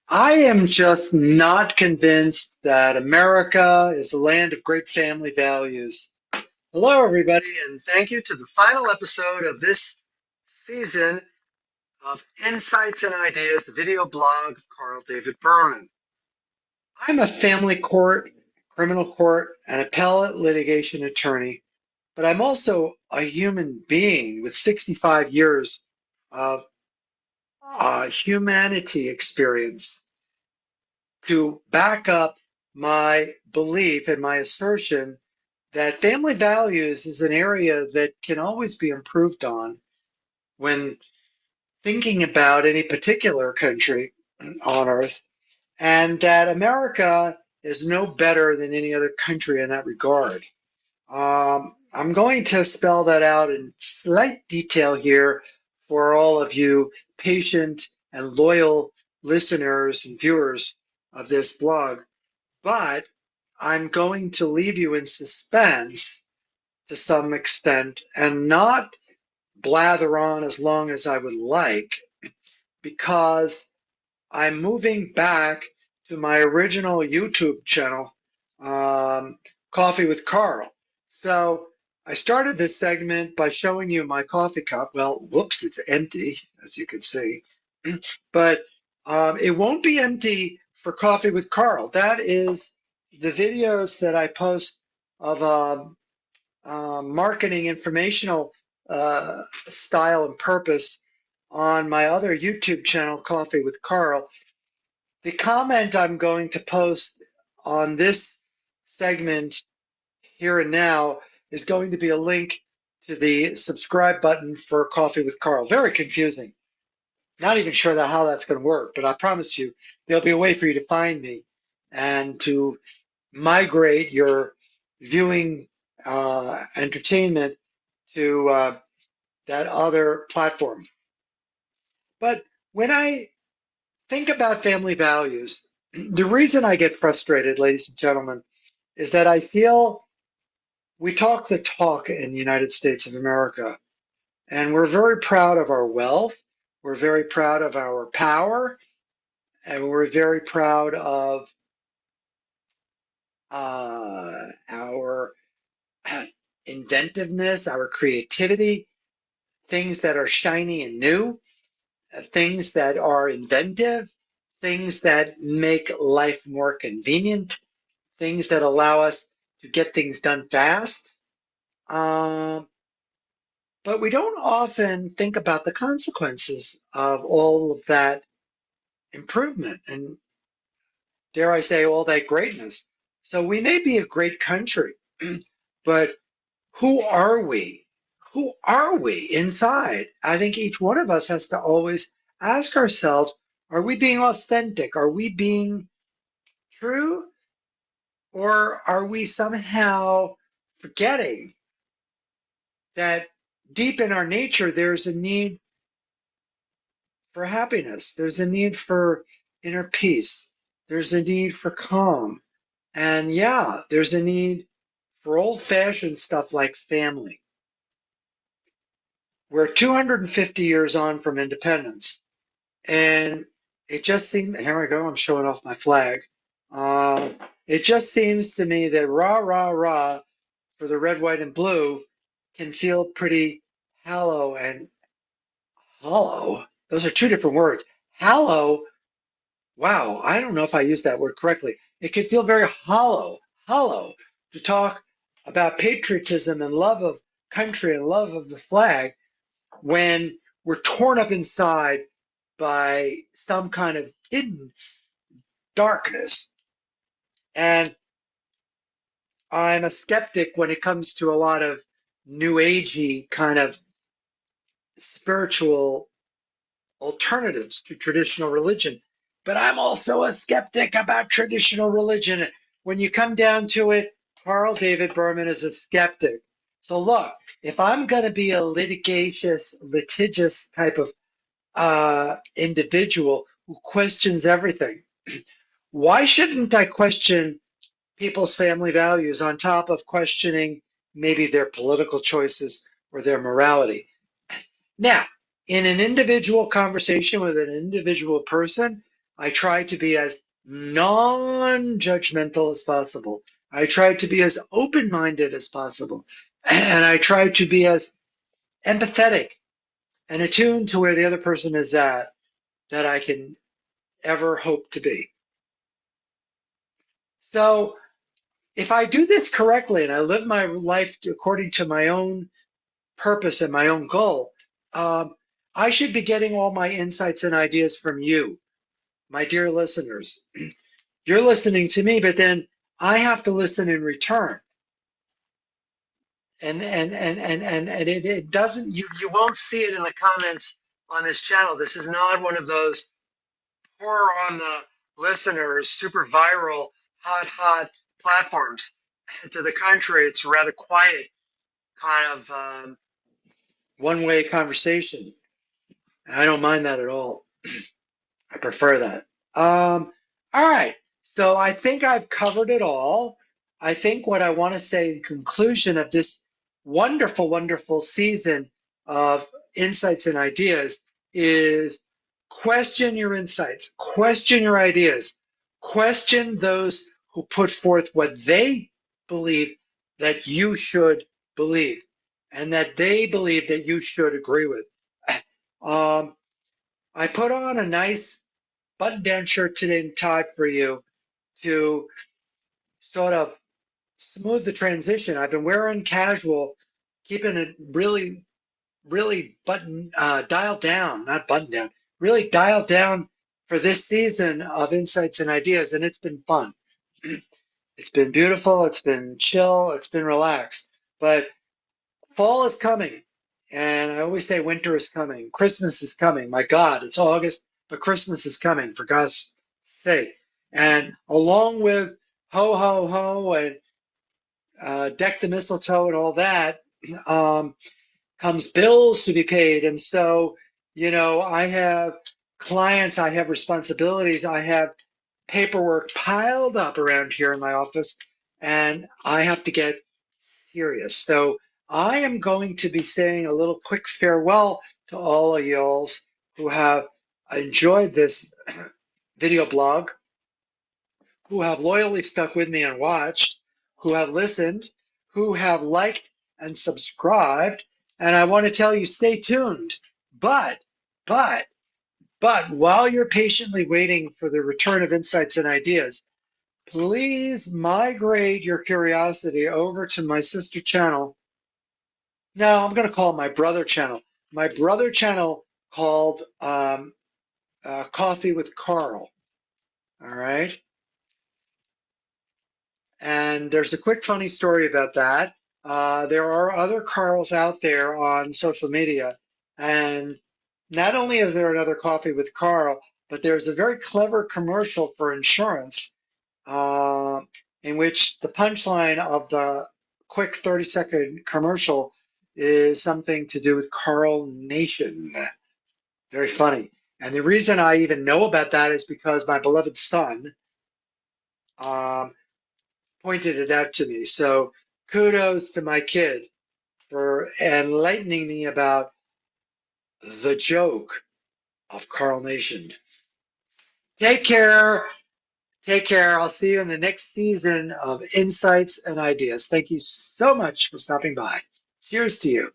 I am just not convinced that America is the land of great family values. Hello, everybody, and thank you to the final episode of this season of Insights and Ideas, the video blog of Carl David Birman. I'm a family court, criminal court, and appellate litigation attorney, but I'm also a human being with 65 years of humanity experience to back up my belief and my assertion that family values is an area that can always be improved on when thinking about any particular country on earth, and that America is no better than any other country in that regard. I'm going to spell that out in slight detail here for all of you patient and loyal listeners and viewers of this blog. But I'm going to leave you in suspense to some extent and not blather on as long as I would like because I'm moving back to my original YouTube channel, Coffee with Carl. So I started this segment by showing you my coffee cup. Well, whoops, it's empty, as you can see. But it won't be empty for Coffee with Carl. That is the videos that I post of marketing informational style and purpose on my other YouTube channel, Coffee with Carl. The comment I'm going to post on this segment here and now is going to be a link to the subscribe button for Coffee with Carl. Very confusing. Not even sure how that's going to work, but I promise you there'll be a way for you to find me and to migrate your viewing entertainment to that other platform. But when I think about family values, the reason I get frustrated, ladies and gentlemen, is that I feel we talk the talk in the United States of America, and we're very proud of our wealth, we're very proud of our power, and we're very proud of our inventiveness, our creativity, things that are shiny and new, things that are inventive, things that make life more convenient, things that allow us to get things done fast. Um, but we don't often think about the consequences of all of that improvement and, dare I say, all that greatness. So we may be a great country, but who are we? Who are we inside? I think each one of us has to always ask ourselves, are we being authentic? Are we being true? Or are we somehow forgetting that deep in our nature, there's a need for happiness? There's a need for inner peace. There's a need for calm. And yeah, there's a need for old fashioned stuff like family. We're 250 years on from independence. And it just seems, here I go, I'm showing off my flag. Uh, it just seems to me that rah, rah, rah for the red, white, and blue can feel pretty hollow and hollow. Those are two different words. Hollow, wow, I don't know if I used that word correctly. It can feel very hollow to talk about patriotism and love of country and love of the flag when we're torn up inside by some kind of hidden darkness. And I'm a skeptic when it comes to a lot of new agey kind of spiritual alternatives to traditional religion. But I'm also a skeptic about traditional religion. When you come down to it, Carl David Birman is a skeptic. So look, if I'm going to be a litigious type of individual who questions everything, why shouldn't I question people's family values on top of questioning maybe their political choices or their morality? Now, in an individual conversation with an individual person, I try to be as non-judgmental as possible. I try to be as open-minded as possible. And I try to be as empathetic and attuned to where the other person is at that I can ever hope to be. So if I do this correctly and I live my life according to my own purpose and my own goal, um, I should be getting all my insights and ideas from you, my dear listeners. You're listening to me, but then I have to listen in return. And it doesn't, you won't see it in the comments on this channel. This is not one of those pour on the listeners super viral hot platforms. To the contrary, it's a rather quiet kind of one-way conversation. I don't mind that at all. I prefer that. All right. So I think I've covered it all. I think what I want to say in conclusion of this wonderful, wonderful season of insights and ideas is question your insights, question your ideas, question those who put forth what they believe that you should believe and that they believe that you should agree with. Um, I put on a nice button-down shirt today and tie for you to sort of smooth the transition. I've been wearing casual, keeping it really, really dialed down, not button down, really dialed down for this season of insights and ideas, and it's been fun. It's been beautiful. It's been chill. It's been relaxed. But fall is coming, and I always say winter is coming. Christmas is coming. My God, it's August, but Christmas is coming, for God's sake. And along with ho, ho, ho, and deck the mistletoe and all that, um, comes bills to be paid. And so, I have clients, I have responsibilities, I have paperwork piled up around here in my office, and I have to get serious. So I am going to be saying a little quick farewell to all of y'all who have enjoyed this video blog, who have loyally stuck with me and watched, who have listened, who have liked and subscribed. And I want to tell you, stay tuned. But, but, but while you're patiently waiting for the return of insights and ideas, please migrate your curiosity over to my sister channel. No, I'm going to call it my brother channel. My brother channel called Coffee with Carl. All right. And there's a quick funny story about that. There are other Carls out there on social media. And not only is there another Coffee with Carl, but there's a very clever commercial for insurance uh, in which the punchline of the quick 30-second commercial is something to do with Carl Nation. Very funny. And the reason I even know about that is because my beloved son um, pointed it out to me. So kudos to my kid for enlightening me about the joke of Carl Nation. Take care. Take care. I'll see you in the next season of Insights and Ideas. Thank you so much for stopping by. Cheers to you.